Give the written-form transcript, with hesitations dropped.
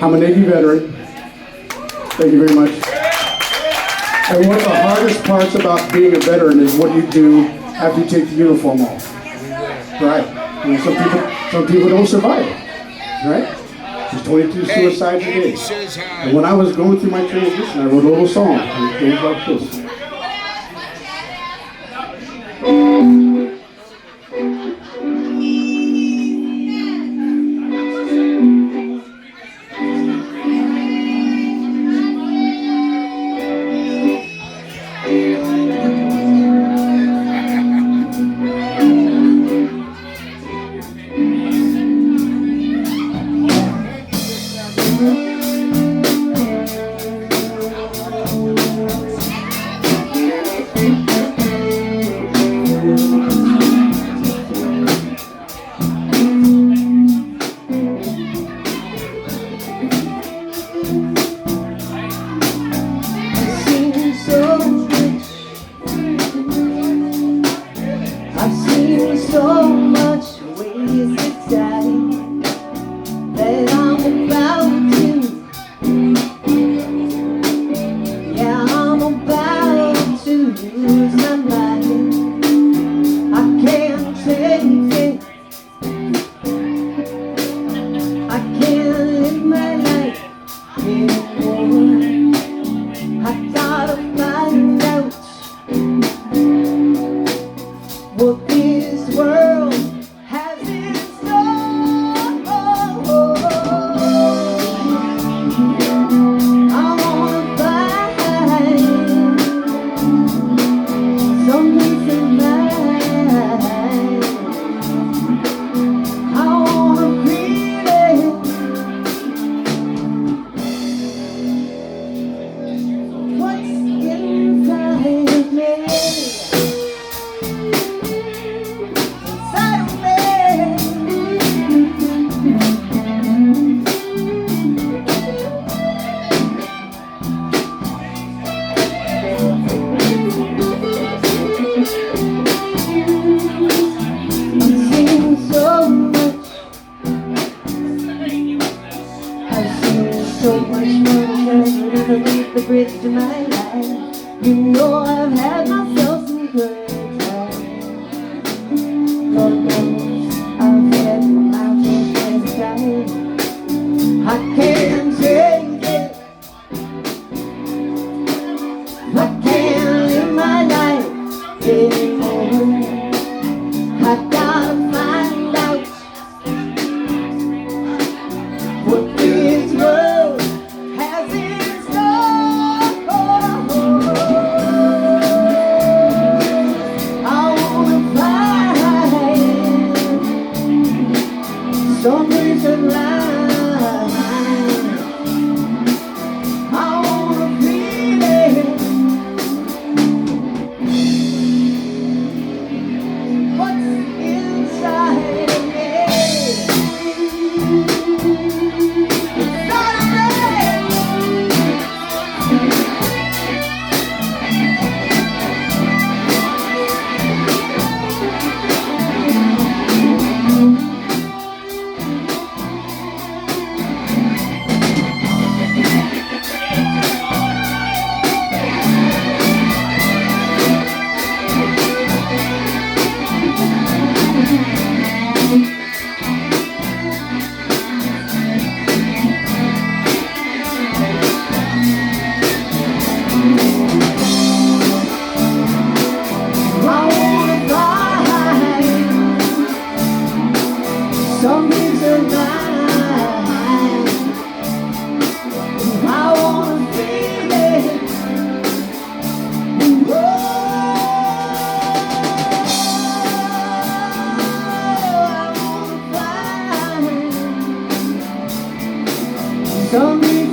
I'm a Navy veteran. Thank you very much. And one of the hardest parts about being a veteran is what you do after you take the uniform off. Right. You know, some people don't survive it. Right? There's 22 suicides a day. And when I was going through my transition, I wrote a little song. And it goes like this. So much wasted time that I'm about to, yeah, I'm about to lose my mind. I can't take it, I can't live my life anymore. I gotta find out what this world has in store. I wanna find some peace of mind. I wanna feel it. What's inside of me? So much more underneath the bridge to my life. You know I've had myself some good times. Lord knows I've had my mountains and times. I can't take it. I can't live my life anymore. I gotta find out what this world has in store. I wanna find some peace of mind. I wanna feel it. What's inside of me? Some peace of mind. I wanna feel it. Whoa. I wanna find some peace